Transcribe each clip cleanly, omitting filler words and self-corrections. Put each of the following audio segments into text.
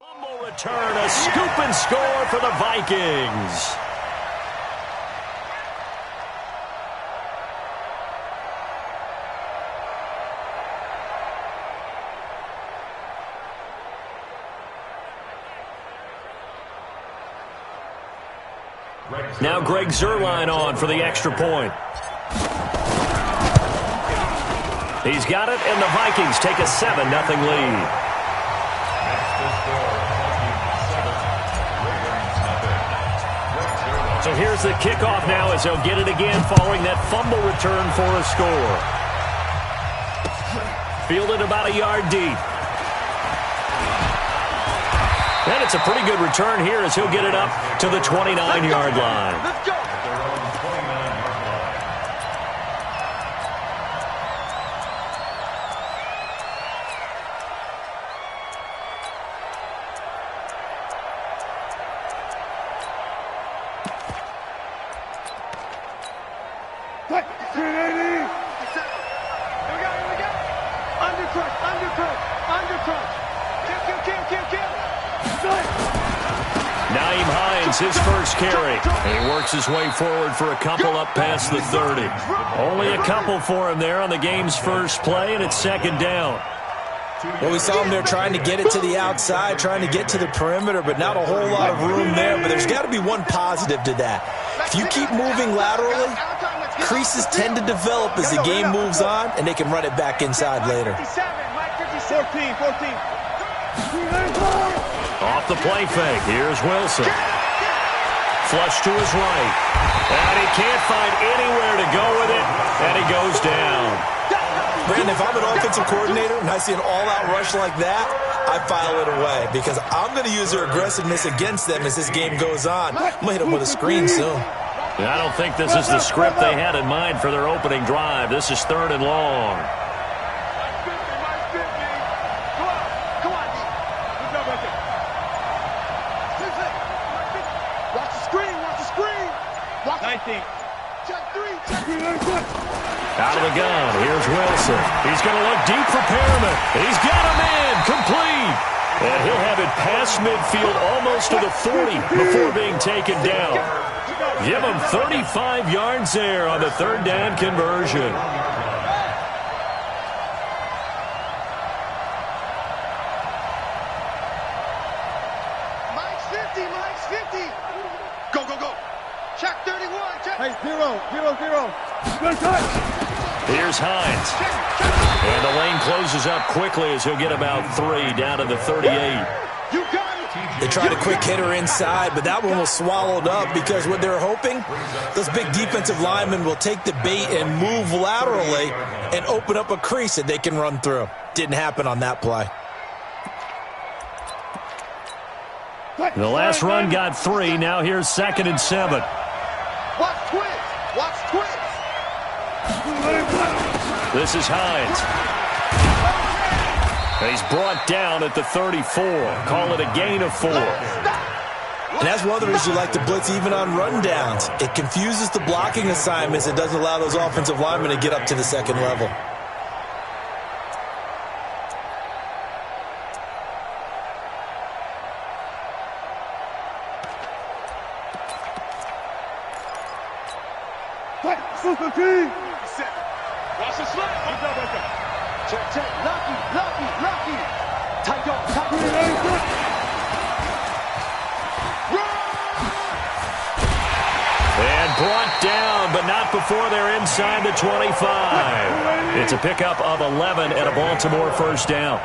Fumble return, a scoop and score for the Vikings. Now Greg Zuerlein on for the extra point. He's got it, and the Vikings take a 7-0 lead. So here's the kickoff now as they'll get it again following that fumble return for a score. Fielded about a yard deep. And it's a pretty good return here as he'll get it up to the 29-yard line. Let's go. His first carry. And he works his way forward for a couple up past the 30. Only a couple for him there on the game's first play, and it's second down. Well, we saw him there trying to get it to the outside, trying to get to the perimeter, but not a whole lot of room there. But there's got to be one positive to that. If you keep moving laterally, creases tend to develop as the game moves on, and they can run it back inside later. 14. Off the play fake. Here's Wilson. Flush to his right. And he can't find anywhere to go with it. And he goes down. Brandon, if I'm an offensive coordinator and I see an all-out rush like that, I file it away because I'm going to use their aggressiveness against them as this game goes on. I'm going to hit them with a screen soon. And I don't think this is the script they had in mind for their opening drive. This is 3rd and long. Out of the gun, here's Wilson. He's going to look deep for Perriman. He's got him in, complete. And he'll have it past midfield almost to the 40 before being taken down. Give him 35 yards there on the 3rd down conversion. Mike's 50. Go. Check 31. Check. Hey, 0. Good touch. Here's Hines. And the lane closes up quickly as he'll get about 3 down to the 38. You got it. They tried a quick hitter inside, but that one was swallowed up because what they're hoping, those big defensive linemen will take the bait and move laterally and open up a crease that they can run through. Didn't happen on that play. The last run got 3. Now here's 2nd and 7. Watch twins. This is Hines. He's brought down at the 34. Call it a gain of 4. And that's one of the reasons you like to blitz even on rundowns. It confuses the blocking assignments. It doesn't allow those offensive linemen to get up to the 2nd level. Watch the slip. Check. Lucky. Tight up. And brought down, but not before they're inside the 25. It's a pickup of 11 and a Baltimore first down.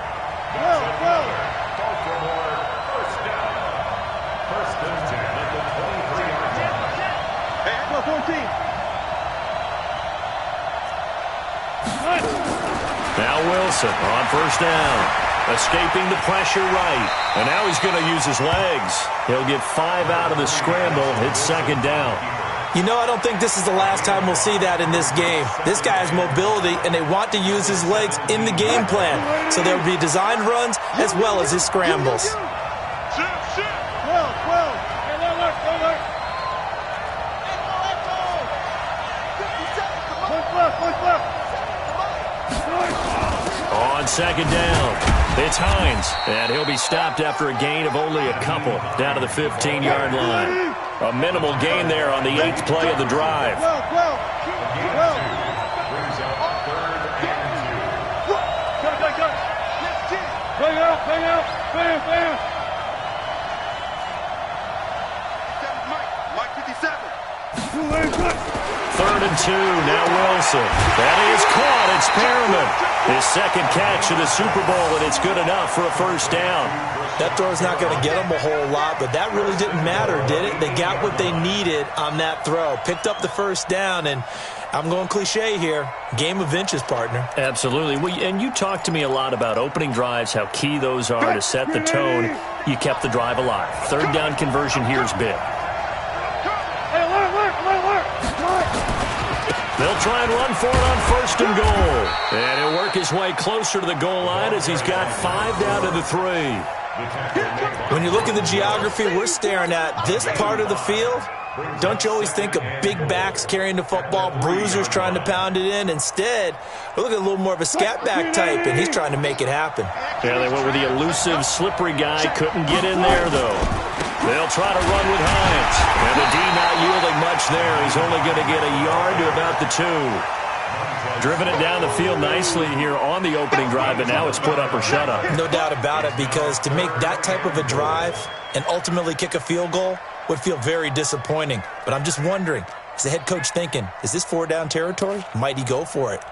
Now Wilson on first down. Escaping the pressure right. And now he's going to use his legs. He'll get 5 out of the scramble. It's 2nd down. You know, I don't think this is the last time we'll see that in this game. This guy has mobility, and they want to use his legs in the game plan. So there will be designed runs as well as his scrambles. On 2nd down. It's Hines, and he'll be stopped after a gain of only a couple down to the 15-yard line. A minimal gain there on the 8th play of the drive. Mike 57. 3rd and 2, now Wilson. That is caught. It's Perriman. His second catch of the Super Bowl, and it's good enough for a first down. That throw's not going to get them a whole lot, but that really didn't matter, did it? They got what they needed on that throw. Picked up the first down, and I'm going cliche here. Game of inches, partner. Absolutely. Well, and you talked to me a lot about opening drives, how key those are to set the tone. You kept the drive alive. 3rd down conversion here is big. They'll try and run for it on 1st and goal. And he'll work his way closer to the goal line as he's got 5 down to the 3. When you look at the geography we're staring at, this part of the field, don't you always think of big backs carrying the football, bruisers trying to pound it in? Instead, we're looking at a little more of a scat back type, and he's trying to make it happen. Yeah, they went with the elusive, slippery guy. Couldn't get in there, though. They'll try to run with Hines. And the D not yielding much there. He's only going to get a yard to about the 2. Driven it down the field nicely here on the opening drive, but now it's put up or shut up. No doubt about it, because to make that type of a drive and ultimately kick a field goal would feel very disappointing. But I'm just wondering, is the head coach thinking, is this 4-down territory? Might he go for it?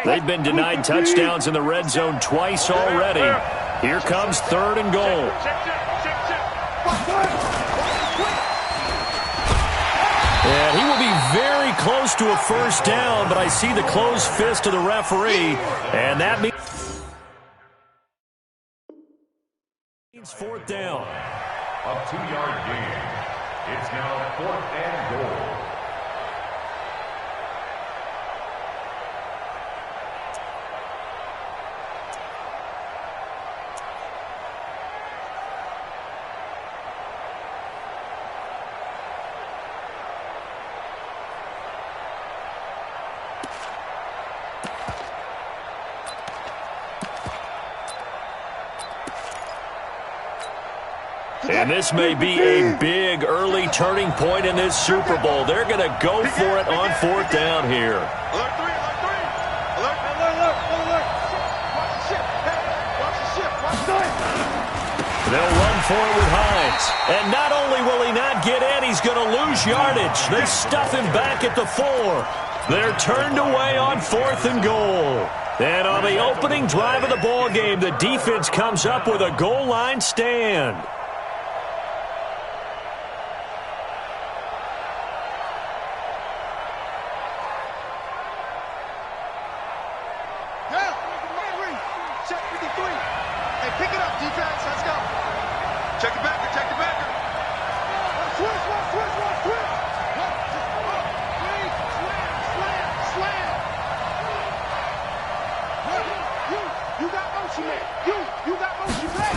They've been denied touchdowns in the red zone twice already. Here comes 3rd and goal. And he will be very close to a first down, but I see the closed fist of the referee, and that means 4th down. A 2-yard gain. It's now 4th and goal. And this may be a big early turning point in this Super Bowl. They're going to go for it on 4th down here. Alert 3, alert 3. Alert. Watch the ship. Hey, watch the ship. Watch the ship. They'll run for it with Hines. And not only will he not get in, he's going to lose yardage. They stuff him back at the 4. They're turned away on 4th and goal. And on the opening drive of the ball game, the defense comes up with a goal line stand. Check 53. Hey, pick it up, defense. Let's go. Check it back. Check it back. Switch. Slam. You got motion, man. You got motion, man.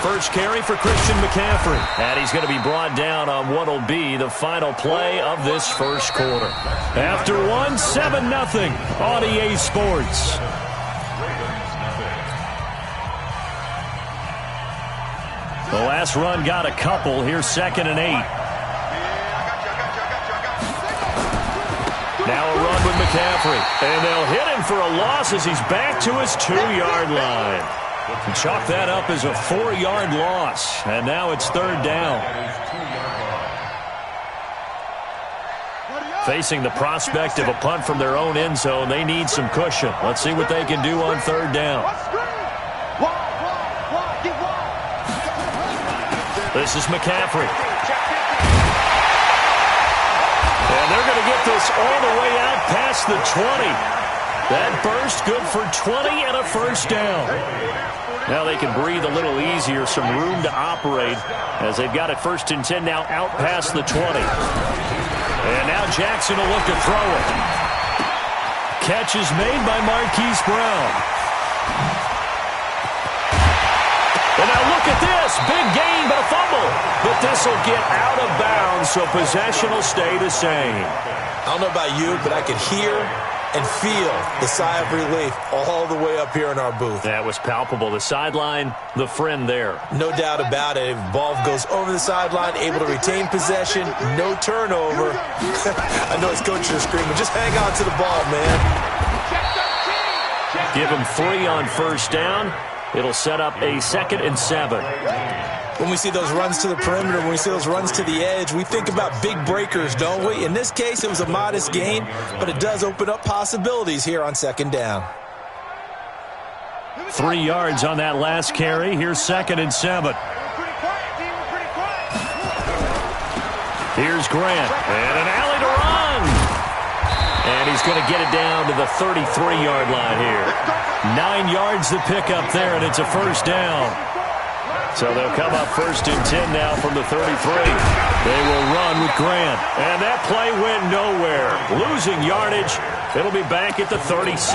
First carry for Christian McCaffrey. And he's going to be brought down on what will be the final play of this first quarter. After 7-0 on EA Sports. The last run got a couple. Here's 2nd and 8. Now a run with McCaffrey. And they'll hit him for a loss as he's back to his 2-yard line. And chalk that up as a 4-yard loss. And now it's 3rd down. Facing the prospect of a punt from their own end zone, they need some cushion. Let's see what they can do on 3rd down. This is McCaffrey. And they're going to get this all the way out past the 20. That burst good for 20 and a first down. Now they can breathe a little easier, some room to operate as they've got it 1st and 10 now out past the 20. And now Jackson will look to throw it. Catch is made by Marquise Brown. And now look at this. Big gain, but a fumble. But this will get out of bounds, so possession will stay the same. I don't know about you, but I could hear and feel the sigh of relief all the way up here in our booth. That was palpable. The sideline, the friend there. No doubt about it. Ball goes over the sideline, able to retain possession, no turnover. I know his coaches are screaming, just hang on to the ball, man. Give him 3 on first down. It'll set up a 2nd and 7. When we see those runs to the perimeter, when we see those runs to the edge, we think about big breakers, don't we? In this case, it was a modest gain, but it does open up possibilities here on 2nd down. 3 yards on that last carry. Here's 2nd and 7. Here's Grant, and an alley to run. And he's going to get it down to the 33-yard line here. 9 yards to pick up there, and it's a first down. So they'll come up 1st and 10 now from the 33. They will run with Grant. And that play went nowhere. Losing yardage. It'll be back at the 36.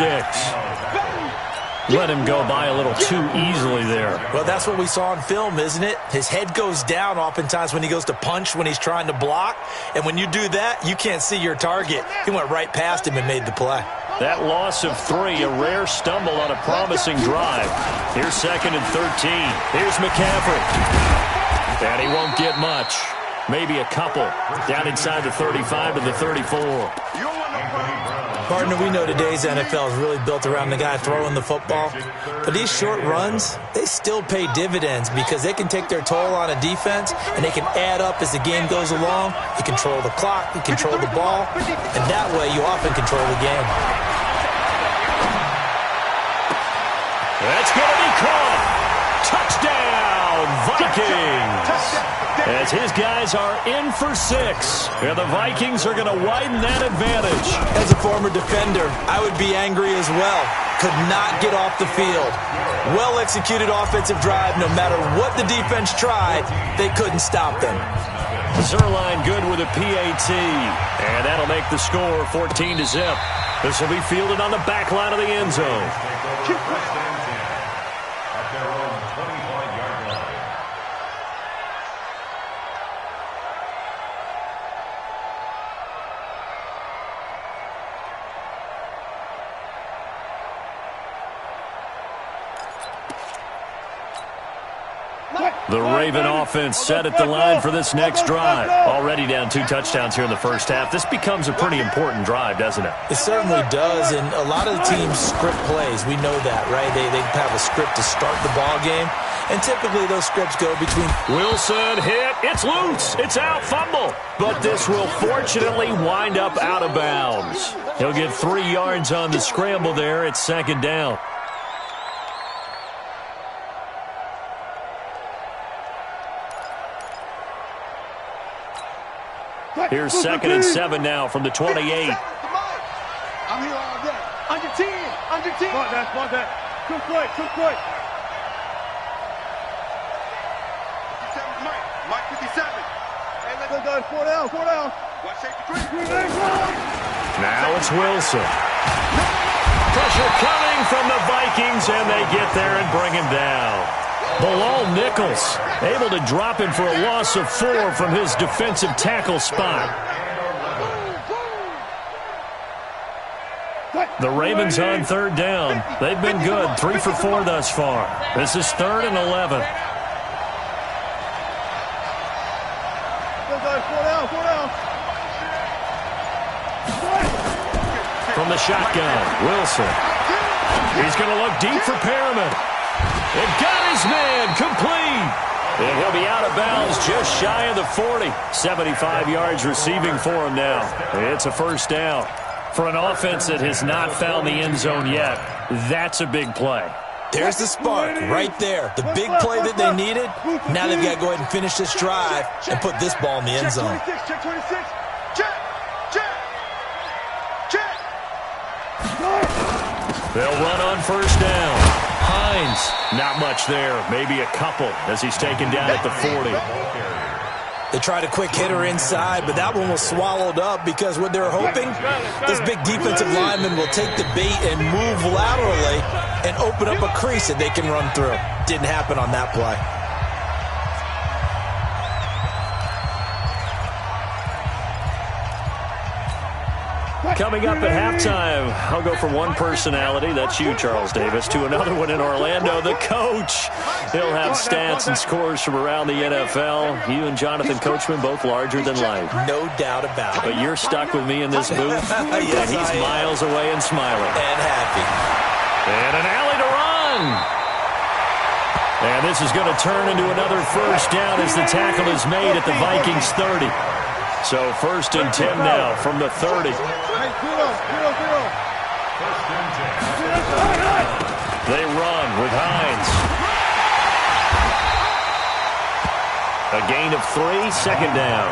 Let him go by a little too easily there. Well, that's what we saw on film, isn't it? His head goes down oftentimes when he goes to punch, when he's trying to block. And when you do that, you can't see your target. He went right past him and made the play. That loss of 3, a rare stumble on a promising drive. Here's 2nd and 13. Here's McCaffrey. And he won't get much. Maybe a couple. Down inside the 35 to the 34. Partner, we know today's NFL is really built around the guy throwing the football. But these short runs, they still pay dividends because they can take their toll on a defense, and they can add up as the game goes along. You control the clock, you control the ball, and that way you often control the game. That's going to be caught. Touchdown, Vikings. As his guys are in for 6. And the Vikings are going to widen that advantage. As a former defender, I would be angry as well. Could not get off the field. Well-executed offensive drive. No matter what the defense tried, they couldn't stop them. Zerline good with a PAT. And that'll make the score 14-0. This will be fielded on the back line of the end zone. The Raven offense set at the line for this next drive. Already down 2 touchdowns here in the first half. This becomes a pretty important drive, doesn't it? It certainly does, and a lot of the teams script plays. We know that, right? They have a script to start the ball game, and typically those scripts go between... Wilson hit. It's loose. It's out. Fumble. But this will fortunately wind up out of bounds. He'll get 3 yards on the scramble there. It's 2nd down. Here's 2nd and 7 now from the 28. I'm here all day. Under 10. Under 10. Smart that. Too quick. 57, Mike 57. Hey, let's go. 4 down. Watch safety 3. Now it's Wilson. Pressure coming from the Vikings, and they get there and bring him down. Bilal Nichols able to drop him for a loss of 4 from his defensive tackle spot. The Ravens on 3rd down. They've been good, 3 for 4 thus far. This is 3rd and 11. From the shotgun, Wilson. He's going to look deep for Perriman. And got his man complete. And he'll be out of bounds just shy of the 40. 75 yards receiving for him now. It's a first down. For an offense that has not found the end zone yet, that's a big play. There's the spark right there. The big play that they needed. Now they've got to go ahead and finish this drive and put this ball in the end zone. Check 26. They'll run on first down. Hines, not much there. Maybe a couple as he's taken down at the 40. They tried a quick hitter inside, but that one was swallowed up because what they're hoping, this big defensive lineman will take the bait and move laterally and open up a crease that they can run through. Didn't happen on that play. Coming up at halftime, I'll go from one personality, that's you, Charles Davis, to another one in Orlando, the coach. He'll have stats and scores from around the NFL. You and Jonathan Coachman both larger than life. No doubt about it. But you're stuck with me in this booth, Yes, and he's miles away and smiling. And happy. And an alley to run. And this is going to turn into another first down as the tackle is made at the Vikings 30. So 1st and 10 now from the 30. They run with Hines. A gain of 3, second down.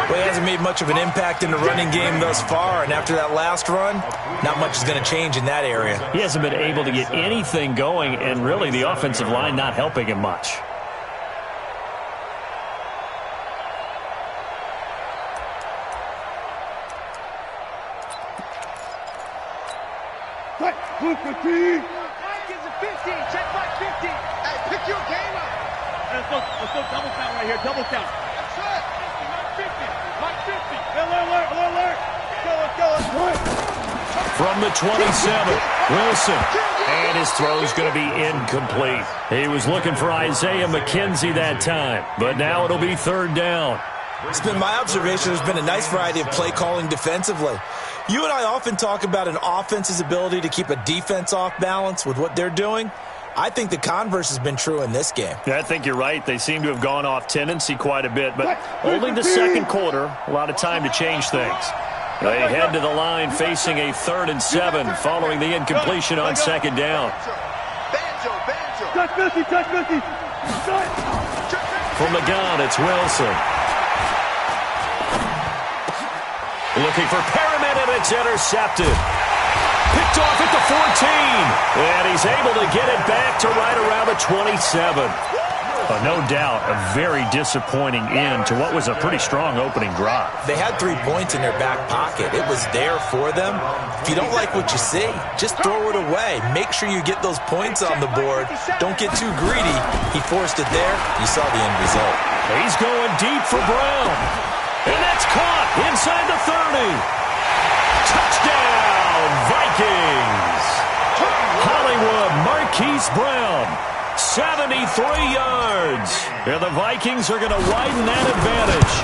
Well, he hasn't made much of an impact in the running game thus far, and after that last run, not much is going to change in that area. He hasn't been able to get anything going, and really the offensive line not helping him much. Vikings at 15, check back 50. Hey, pick your game up. Let's go double count right here, double count. That's it. Mark 50. Alert. Let's go. From the 27, Wilson. And his throw's going to be incomplete. He was looking for Isaiah McKenzie that time, but now it'll be 3rd down. It's been my observation there's been a nice variety of play calling defensively. You and I often talk about an offense's ability to keep a defense off balance with what they're doing. I think the converse has been true in this game. Yeah, I think you're right. They seem to have gone off tendency quite a bit, but only the second quarter, a lot of time to change things. They head to the line facing a 3rd and 7 following the incompletion on 2nd down. Touch Missy. From the gun, it's Wilson. Looking for Perriman, and it's intercepted. Picked off at the 14. And he's able to get it back to right around the 27. No doubt a very disappointing end to what was a pretty strong opening drive. They had 3 points in their back pocket. It was there for them. If you don't like what you see, just throw it away. Make sure you get those points on the board. Don't get too greedy. He forced it there. You saw the end result. He's going deep for Brown. And that's caught inside the 30. Touchdown, Vikings. Hollywood Marquise Brown, 73 yards. And the Vikings are going to widen that advantage.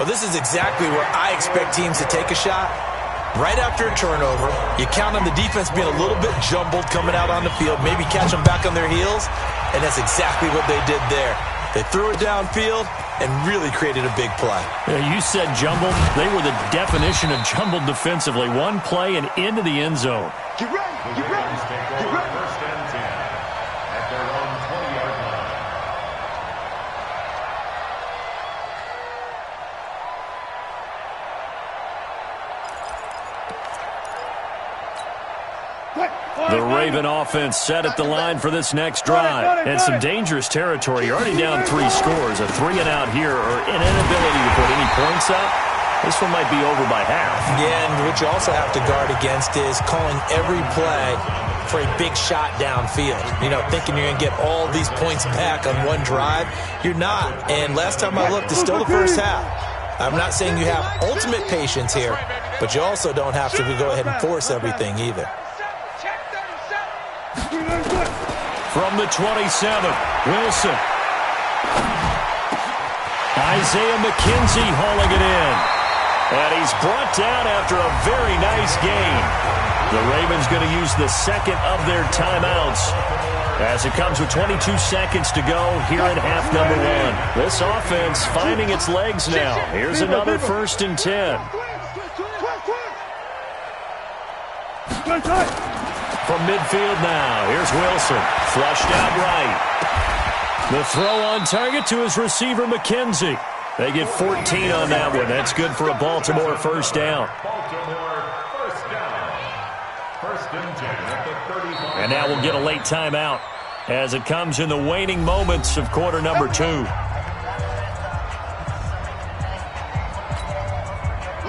Well, this is exactly where I expect teams to take a shot. Right after a turnover, you count on the defense being a little bit jumbled coming out on the field, maybe catch them back on their heels, and that's exactly what they did there. They threw it downfield and really created a big play. Yeah, you said jumbled. They were the definition of jumbled defensively. One play and into the end zone. Get ready. 1st and 10 at their own 20-yard line. The Raven offense set at the line for this next drive. And some dangerous territory. You're already down 3 scores. A 3-and-out here or an inability to put any points up. This one might be over by half. Yeah, and what you also have to guard against is calling every play for a big shot downfield. You know, thinking you're going to get all these points back on one drive. You're not. And last time I looked, it's still the first half. I'm not saying you have ultimate patience here, but you also don't have to go ahead and force everything either. From the 27, Wilson. Isaiah McKenzie hauling it in. And he's brought down after a very nice gain. The Ravens going to use the second of their timeouts as it comes with 22 seconds to go here in half number 1. This offense finding its legs now. Here's another 1st and 10. From midfield now, here's Wilson. Flushed out right. The throw on target to his receiver, McKenzie. They get 14 on that one. That's good for a Baltimore first down. And now we'll get a late timeout as it comes in the waning moments of quarter number 2.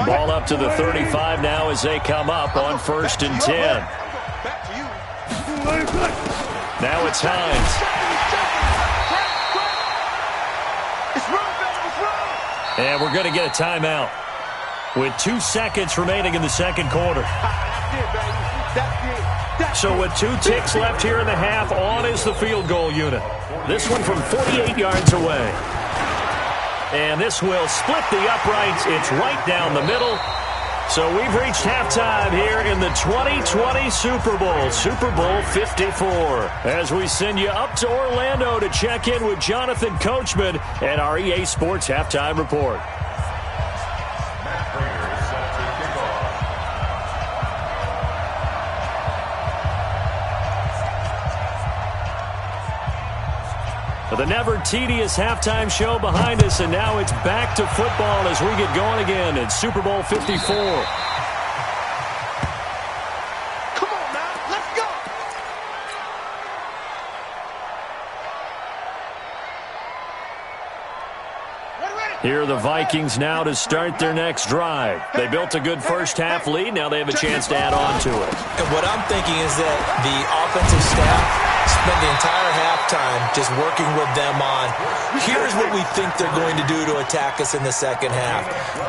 Ball up to the 35 now as they come up on 1st and 10. Now it's Hines. And we're going to get a timeout. with 2 seconds remaining in the second quarter. So with 2 ticks left here in the half, on is the field goal unit. This one from 48 yards away. And this will split the uprights. It's right down the middle. So we've reached halftime here in the 2020 Super Bowl, Super Bowl 54. As we send you up to Orlando to check in with Jonathan Coachman and our EA Sports Halftime Report. The never tedious halftime show behind us, and now it's back to football as we get going again in Super Bowl 54. Come on, man. Let's go. Here are the Vikings now to start their next drive. They built a good first half lead. Now they have a chance to add on to it. And what I'm thinking is that the offensive staff spent the entire halftime just working with them on, here's what we think they're going to do to attack us in the second half.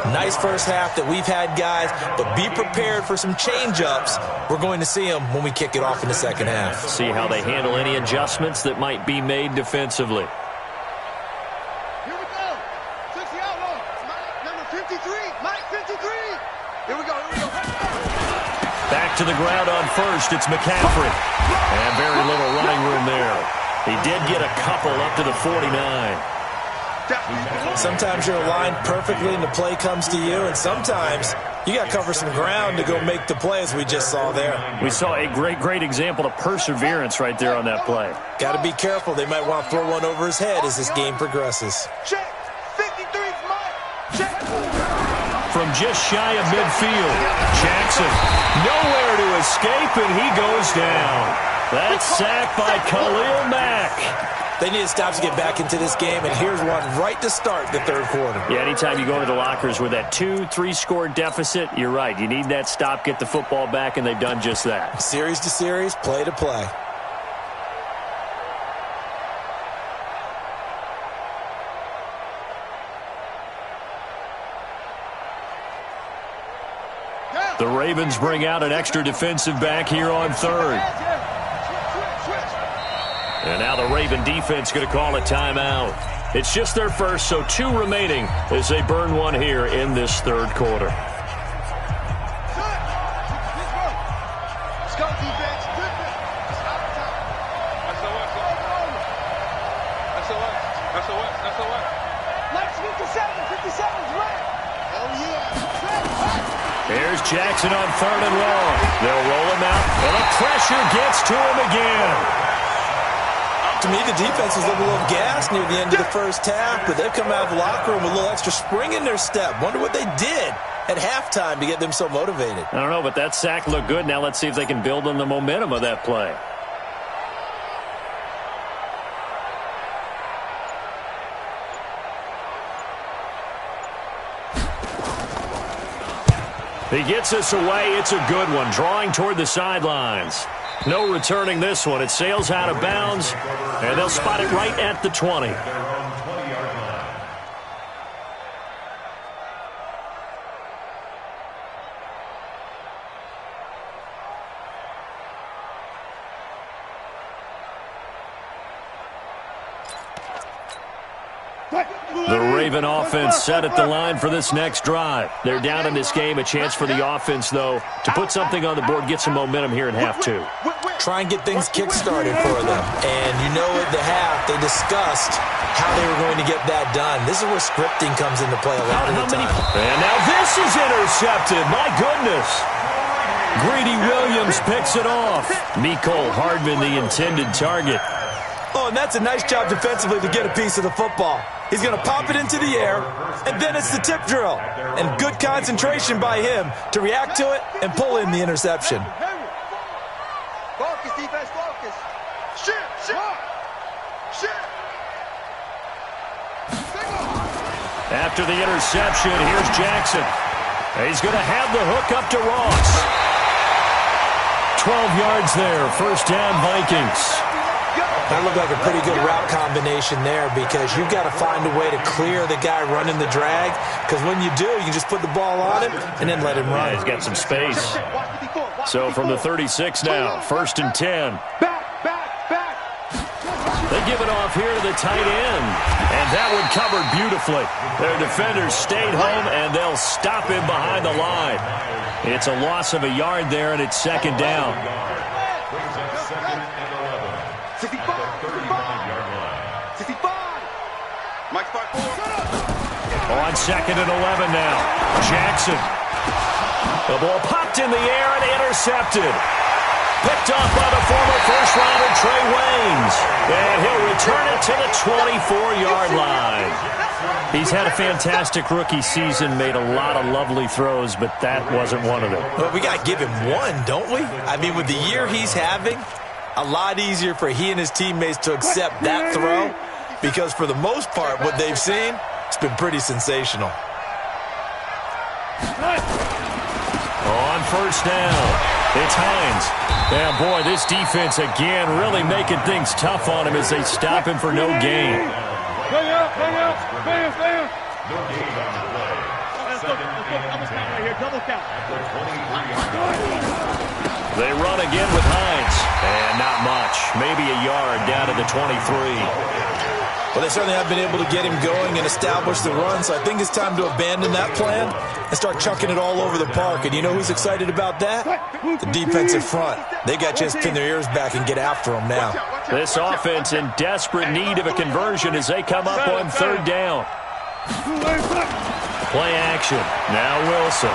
Nice first half that we've had, guys, but be prepared for some change-ups. We're going to see them when we kick it off in the second half. See how they handle any adjustments that might be made defensively. Here we go. 60 outlaw. Number 53. Mike 53. Here we go. Back to the ground on first. It's McCaffrey. And very little running room there. He did get a couple up to the 49. Sometimes you're aligned perfectly and the play comes to you, and sometimes you got to cover some ground to go make the play, as we just saw there. We saw a great example of perseverance right there on that play. Got to be careful. They might want to throw one over his head as this game progresses. Check. 53's Mike. Check. From just shy of midfield, Jackson nowhere to escape, and he goes down. That's sacked by Khalil Mack. They need to stop to get back into this game, and here's one right to start the third quarter. Yeah, anytime you go into the lockers with that 2-3 score deficit, you're right. You need that stop, get the football back, and they've done just that. Series to series, play to play. The Ravens bring out an extra defensive back here on third. And now the Raven defense going to call a timeout. It's just their first, so 2 remaining as they burn one here in this third quarter. Let's go, defense. Let's 57's right. Oh, yeah. Here's Jackson on third and long. They'll roll him out, and the pressure gets to him again. To me, the defense was a little gassed near the end of the first half, but they've come out of the locker room with a little extra spring in their step. Wonder what they did at halftime to get them so motivated. I don't know, but that sack looked good. Now let's see if they can build on the momentum of that play. He gets us away. It's a good one, drawing toward the sidelines. No returning this one. It sails out of bounds, and they'll spot it right at the 20. The Raven offense set at the line for this next drive. They're down in this game. A chance for the offense, though, to put something on the board, get some momentum here in half 2. Try and get things kick-started for them. And you know at the half, they discussed how they were going to get that done. This is where scripting comes into play a lot of the time. And now this is intercepted. My goodness. Greedy Williams picks it off. Mecole Hardman, the intended target. Oh, and that's a nice job defensively to get a piece of the football. He's going to pop it into the air, and then it's the tip drill. And good concentration by him to react to it and pull in the interception. Focus, defense, focus. Shit. After the interception, here's Jackson. He's going to have the hook up to Ross. 12 yards there, first down Vikings. That looked like a pretty good route combination there because you've got to find a way to clear the guy running the drag, because when you do, you just put the ball on him and then let him run. Yeah, he's got some space. So from the 36 now, 1st and 10. They give it off here to the tight end, and that one covered beautifully. Their defenders stayed home, and they'll stop him behind the line. It's a loss of a yard there, and it's 2nd down. Brings up 2nd and 11. 65. At the 35-yard line. 65. Mike Spark 4. On 2nd and 11 now. Jackson. The ball popped in the air and intercepted. Picked up by the former first-rounder Trey Waynes. And he'll return it to the 24-yard line. He's had a fantastic rookie season, made a lot of lovely throws, but that wasn't one of them. Well, we got to give him one, don't we? I mean, with the year he's having, a lot easier for he and his teammates to accept that throw, because for the most part, what they've seen, it's been pretty sensational. On 1st down, it's Hines. Yeah, boy, this defense again really making things tough on him as they stop him for no gain. Bang out, bang out, bang, bang. No gain on the play. Let's go, double count right here, double count. At the 23-yard line. They run again with Hines. And not much. Maybe a yard down to the 23. Well, they certainly have been able to get him going and establish the run, so I think it's time to abandon that plan and start chucking it all over the park. And you know who's excited about that? The defensive front. They got a chance to pin their ears back and get after him now. This offense in desperate need of a conversion as they come up on 3rd down. Play action. Now Wilson.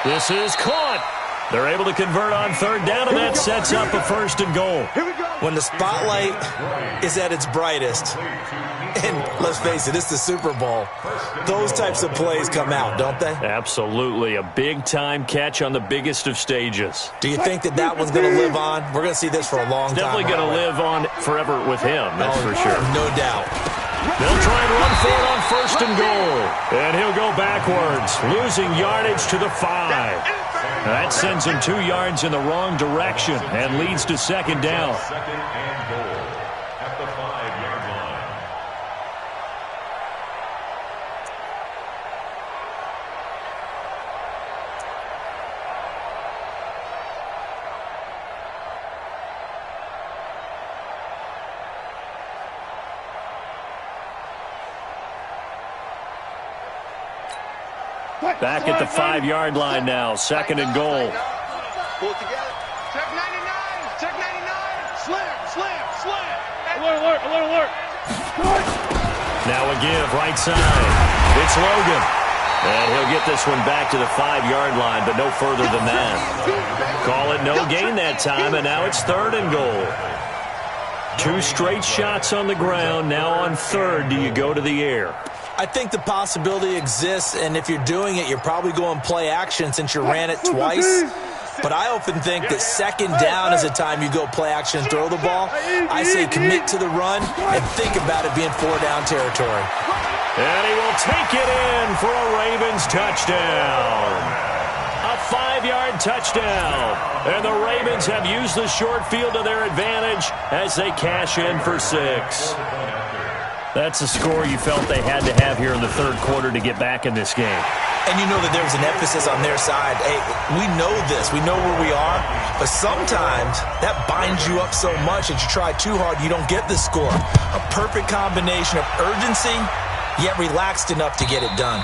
This is caught. They're able to convert on 3rd down, and that sets up a 1st and goal. When the spotlight is at its brightest, and let's face it, it's the Super Bowl, those types of plays come out, don't they? Absolutely. A big-time catch on the biggest of stages. Do you think that that one's going to live on? We're going to see this for a long time. Definitely going to live on forever with him, that's for sure. No doubt. They'll try and run for it on 1st and goal. And he'll go backwards, losing yardage to the 5. That sends him 2 yards in the wrong direction and leads to 2nd down. 2nd and goal. At the 5-yard line. Back at the 5-yard line now, 2nd and goal. Pull it together. Check 99. Check 99. Slam, slam, slam. Alert, alert, alert, alert. Now a give, right side. It's Logan. And he'll get this one back to the 5-yard line, but no further than that. Call it no gain that time, and now it's 3rd and goal. 2 straight shots on the ground. Now on 3rd, do you go to the air? I think the possibility exists, and if you're doing it, you're probably going play action since you ran it twice. But I often think that 2nd down is the time you go play action and throw the ball. I say commit to the run and think about it being 4-down territory. And he will take it in for a Ravens touchdown. A 5-yard touchdown. And the Ravens have used the short field to their advantage as they cash in for 6. That's a score you felt they had to have here in the 3rd quarter to get back in this game. And you know that there's an emphasis on their side. Hey, we know this. We know where we are. But sometimes that binds you up so much that you try too hard, you don't get the score. A perfect combination of urgency, yet relaxed enough to get it done.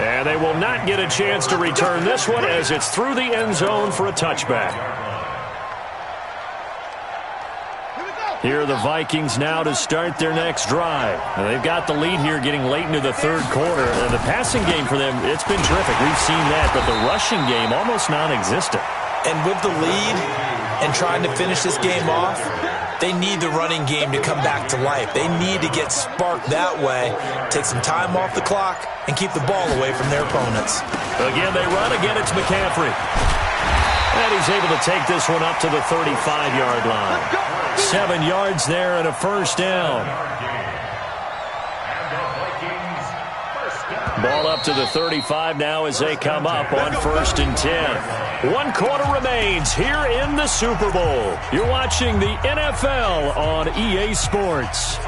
And they will not get a chance to return this one as it's through the end zone for a touchback. Here are the Vikings now to start their next drive. Now they've got the lead here getting late into the 3rd quarter. And the passing game for them, it's been terrific. We've seen that, but the rushing game almost non-existent. And with the lead and trying to finish this game off, they need the running game to come back to life. They need to get sparked that way, take some time off the clock, and keep the ball away from their opponents. Again, they run. Again, it's McCaffrey. And he's able to take this one up to the 35-yard line. 7 yards there and a 1st down. Ball up to the 35 now as they come up on 1st and 10. 1 quarter remains here in the Super Bowl. You're watching the NFL on EA Sports.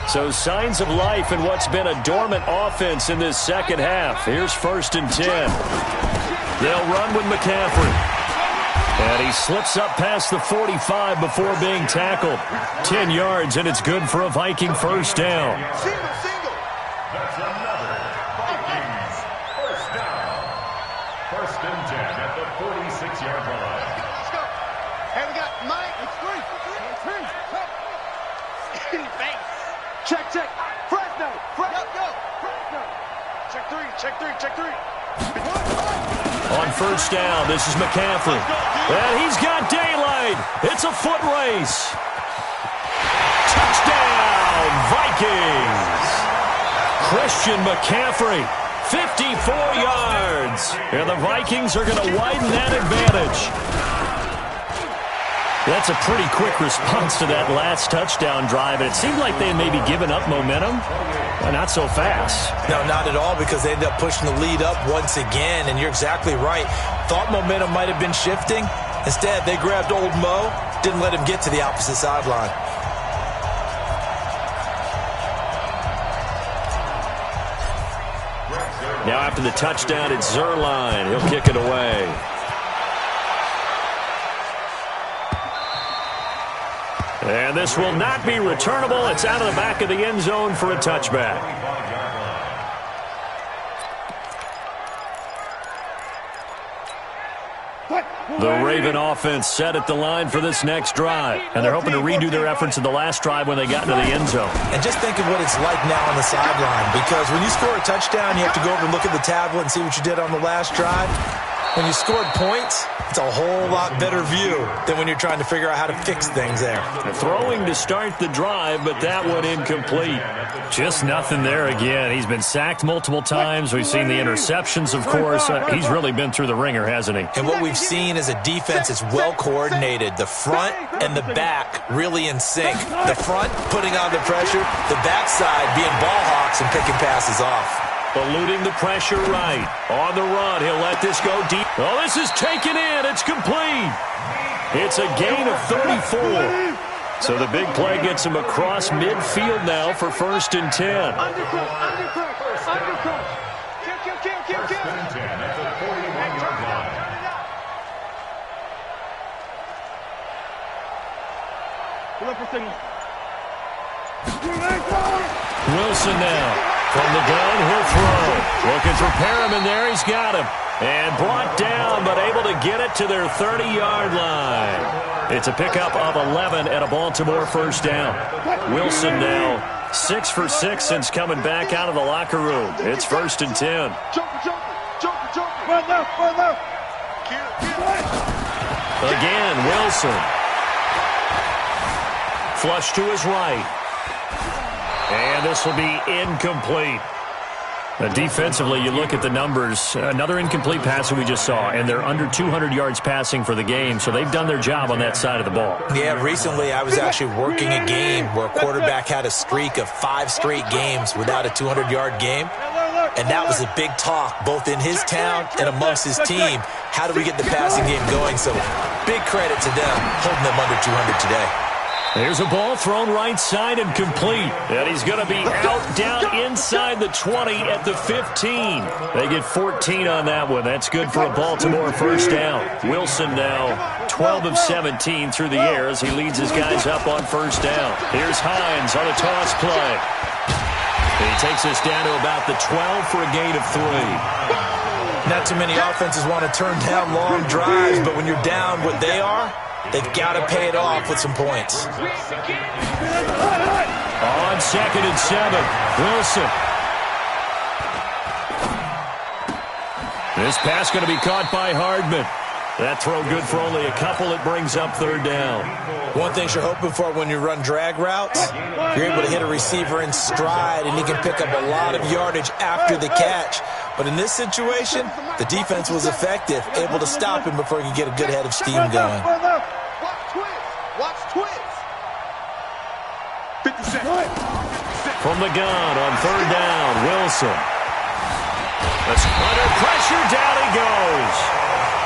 So signs of life in what's been a dormant offense in this second half. Here's 1st and 10. They'll run with McCaffrey. And he slips up past the 45 before being tackled. 10 yards, and it's good for a Viking first down. That's another Vikings first down. 1st and 10 at the 46-yard line. Let's go. Hey, we got Mike. It's 3. Check. Fresno. Go. Fresno. Check 3. On 1st down, this is McCaffrey. And he's got daylight. It's a foot race. Touchdown, Vikings. Christian McCaffrey, 54 yards. And the Vikings are going to widen that advantage. That's a pretty quick response to that last touchdown drive. And it seemed like they had maybe given up momentum. Well, not so fast. No, not at all, because they ended up pushing the lead up once again. And you're exactly right. Thought momentum might have been shifting. Instead, they grabbed old Mo, didn't let him get to the opposite sideline. Now after the touchdown, it's Zerline. He'll kick it away. And this will not be returnable. It's out of the back of the end zone for a touchback. The Raven offense set at the line for this next drive. And they're hoping to redo their efforts in the last drive when they got into the end zone. And just think of what it's like now on the sideline. Because when you score a touchdown, you have to go over and look at the tablet and see what you did on the last drive. When you scored points, it's a whole lot better view than when you're trying to figure out how to fix things there. Throwing to start the drive, but that one incomplete. Just nothing there again. He's been sacked multiple times. We've seen the interceptions, of course. He's really been through the ringer, hasn't he? And what we've seen is a defense that's well coordinated. The front and the back really in sync. The front putting on the pressure, the backside being ball hawks and picking passes off. Eluding the pressure right. On the run, he'll let this go deep. Oh, this is taken in. It's complete. It's a gain of 34. So the big play gets him across midfield now for 1st and 10. Undercrush. Kill. 1st and 10 at the 41-yard line. Pull up for signal. Wilson now. From the gun, he'll throw. Looking for Perriman there. He's got him. And brought down, but able to get it to their 30-yard line. It's a pickup of 11 at a Baltimore first down. Wilson now 6 for 6 since coming back out of the locker room. It's 1st and 10. Joker. Run left. Again, Wilson. Flush to his right. And this will be incomplete. Defensively, you look at the numbers. Another incomplete pass that we just saw, and they're under 200 yards passing for the game, so they've done their job on that side of the ball. Yeah, recently I was actually working a game where a quarterback had a streak of 5 straight games without a 200-yard game, and that was a big talk, both in his town and amongst his team. How do we get the passing game going? So big credit to them holding them under 200 today. There's a ball thrown right side and complete. And he's going to be out down inside the 20 at the 15. They get 14 on that one. That's good for a Baltimore first down. Wilson now 12 of 17 through the air as he leads his guys up on first down. Here's Hines on a toss play. He takes us down to about the 12 for a gain of 3. Not too many offenses want to turn down long drives, but when you're down what they are, they've got to pay it off with some points. On 2nd and 7, Wilson. This pass going to be caught by Hardman. That throw good for only a couple. It brings up 3rd down. One thing you're hoping for when you run drag routes, you're able to hit a receiver in stride, and he can pick up a lot of yardage after the catch. But in this situation, the defense was effective, able to stop him before he could get a good head of steam going. Watch twist. 50 seconds. From the gun on 3rd down, Wilson. Under pressure, down he goes.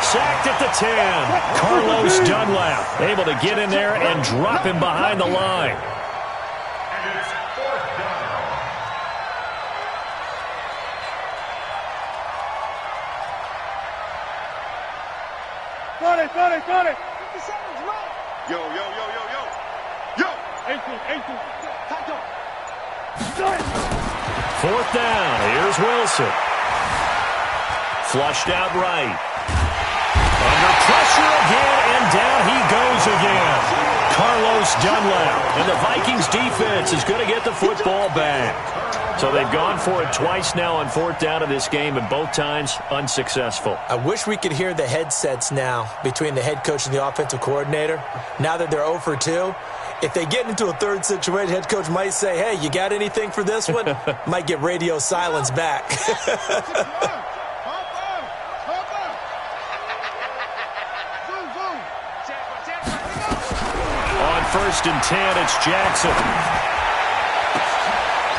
Sacked at the 10. Carlos Dunlap able to get in there and drop him behind the line. And it's fourth down. Got it. 50 seconds, run. Yo. Fourth down. Here's Wilson. Flushed out right. Under pressure again, and down he goes again. Carlos Dunlap. And the Vikings defense is going to get the football back. So they've gone for it twice now on fourth down of this game, and both times unsuccessful. I wish we could hear the headsets now between the head coach and the offensive coordinator. Now that they're 0 for 2, if they get into a third situation, head coach might say, hey, you got anything for this one? Might get radio silence back. On first and 10, it's Jackson.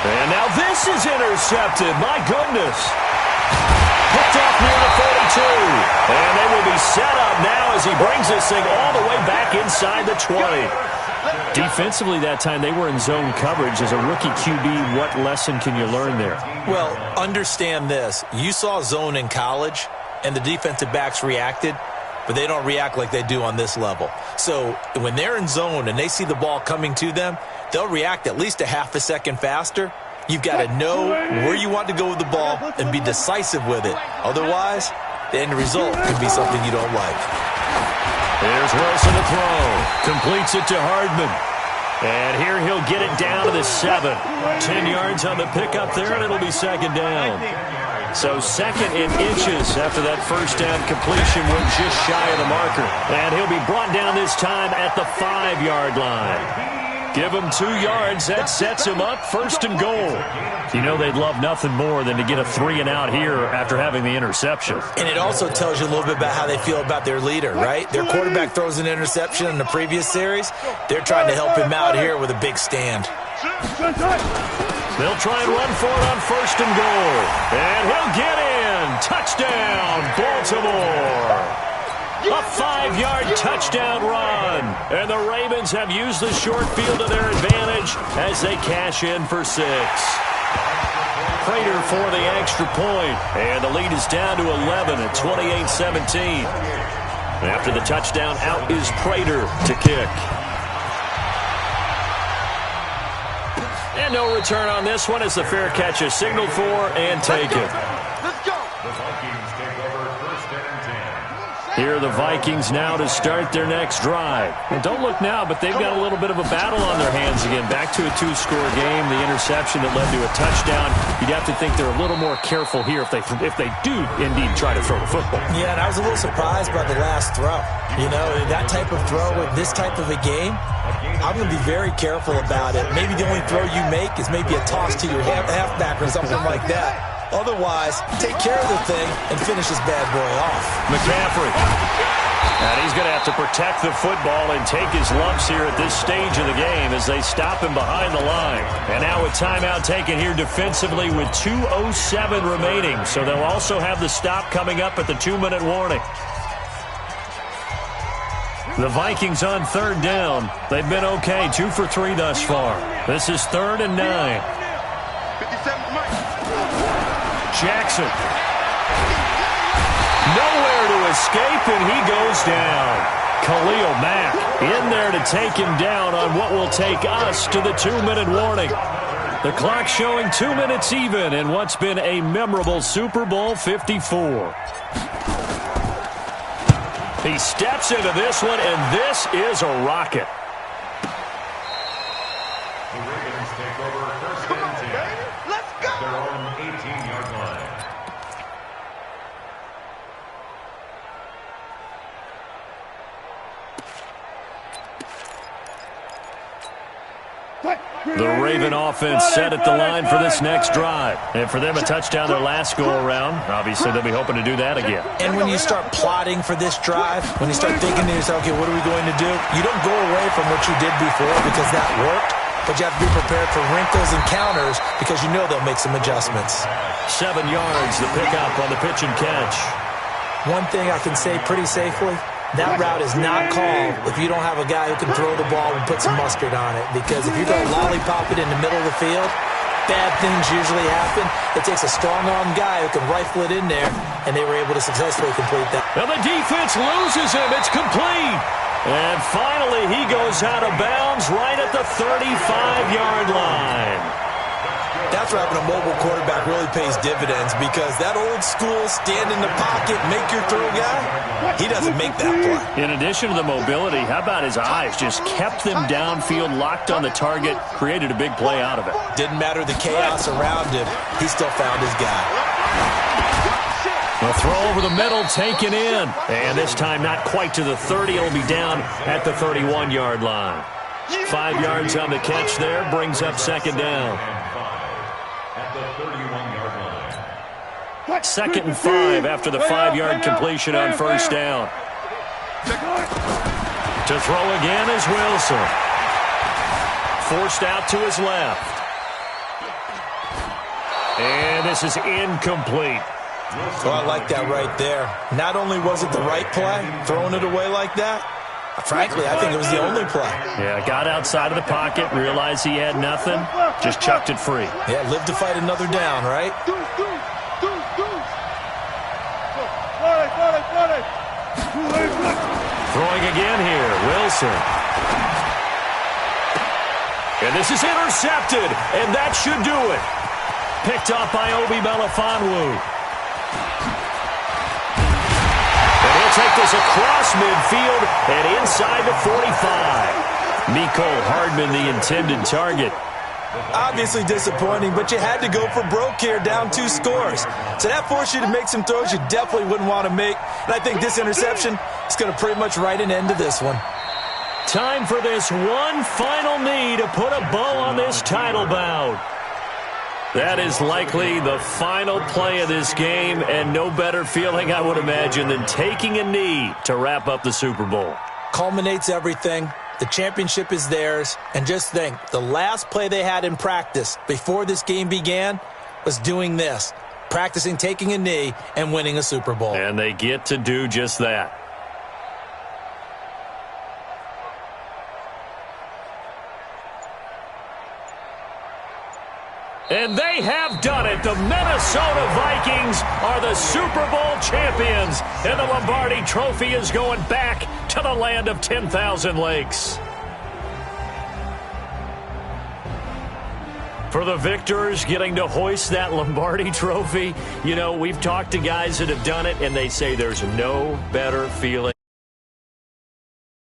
And now this is intercepted. My goodness. Picked off near the 42. And they will be set up now as he brings this thing all the way back inside the 20. Defensively that time, they were in zone coverage. As a rookie QB, what lesson can you learn there? Well, understand this. You saw zone in college, and the defensive backs reacted, but they don't react like they do on this level. So when they're in zone and they see the ball coming to them, they'll react at least a half a second faster. You've got to know where you want to go with the ball and be decisive with it. Otherwise, the end result could be something you don't like. Here's Wilson to throw. Completes it to Hardman. And here he'll get it down to the 7. 10 yards on the pickup there, and it'll be second down. So second in inches after that first down completion went just shy of the marker. And he'll be brought down this time at the 5-yard line. Give him 2 yards. That sets him up first and goal. You know they'd love nothing more than to get a 3-and-out here after having the interception. And it also tells you a little bit about how they feel about their leader, right? Their quarterback throws an interception in the previous series. They're trying to help him out here with a big stand. They'll try and run for it on first and goal. And he'll get in. Touchdown, Baltimore. A 5-yard touchdown run. And the Ravens have used the short field to their advantage as they cash in for 6. Prater for the extra point. And the lead is down to 11 at 28-17. After the touchdown, out is Prater to kick. And no return on this one as the fair catch is signaled for and taken. Let's go. The Vikings take over first and 10. Here are the Vikings now to start their next drive. Well, don't look now, but they've got a little bit of a battle on their hands again. Back to a 2-score game. The interception that led to a touchdown. You'd have to think they're a little more careful here if they do indeed try to throw the football. Yeah, and I was a little surprised by the last throw. You know, that type of throw with this type of a game, I'm going to be very careful about it. Maybe the only throw you make is maybe a toss to your halfback or something like that. Otherwise, take care of the thing and finish this bad boy off. McCaffrey. And he's going to have to protect the football and take his lumps here at this stage of the game as they stop him behind the line. And now a timeout taken here defensively with 2:07 remaining. So they'll also have the stop coming up at the 2-minute warning. The Vikings on third down. They've been okay, 2 for 3 thus far. This is 3rd and 9. 57 Mike. Jackson. Nowhere to escape, and he goes down. Khalil Mack in there to take him down on what will take us to the 2-minute warning. The clock showing 2 minutes even in what's been a memorable Super Bowl 54. He steps into this one, and this is a rocket. The Ravens take over first and 10. Let's go. Their own 18-yard line. The Raven offense set at the line for this next drive. And for them, a touchdown their last go-around. Obviously, they'll be hoping to do that again. And when you start plotting for this drive, when you start thinking to yourself, okay, what are we going to do? You don't go away from what you did before because that worked. but you have to be prepared for wrinkles and counters because you know they'll make some adjustments. 7 yards, the pickup on the pitch and catch. One thing I can say pretty safely, that route is not called if you don't have a guy who can throw the ball and put some mustard on it. Because if you go lollipop it in the middle of the field, bad things usually happen. It takes a strong-arm guy who can rifle it in there, and they were able to successfully complete that. And the defense loses him. It's complete. And finally, he goes out of bounds right at the 35-yard line. That's where having a mobile quarterback really pays dividends because that old school stand in the pocket, make your throw guy, he doesn't make that play. In addition to the mobility, how about his eyes? Just kept them downfield, locked on the target, created a big play out of it. Didn't matter the chaos around him, he still found his guy. A throw over the middle, taken in. And this time not quite to the 30. It'll be down at the 31-yard line. 5 yards on the catch there, brings up second down. At the 31-yard line. 2nd and 5 after the 5-yard completion on first down. To throw again is Wilson. Forced out to his left. And this is incomplete. Oh, I like that right there. Not only was it the right play, throwing it away like that, frankly, I think it was the only play. Yeah, got outside of the pocket, realized he had nothing, just chucked it free. Yeah, live to fight another down, right? Throwing again here, Wilson. And this is intercepted, and that should do it. Picked up by Mel7. And he'll take this across midfield and inside the 45. Mecole Hardman, the intended target. Obviously disappointing, but you had to go for broke here, down 2 scores. So that forced you to make some throws you definitely wouldn't want to make. And I think this interception is going to pretty much write an end to this one. Time for this one final knee to put a bow on this title bout. That is likely the final play of this game, and no better feeling, I would imagine, than taking a knee to wrap up the Super Bowl. Culminates everything. The championship is theirs. And just think, the last play they had in practice before this game began was doing this, practicing taking a knee and winning a Super Bowl. And they get to do just that. And they have done it. The Minnesota Vikings are the Super Bowl champions. And the Lombardi Trophy is going back to the land of 10,000 lakes. For the victors, getting to hoist that Lombardi Trophy, you know, we've talked to guys that have done it, and they say there's no better feeling.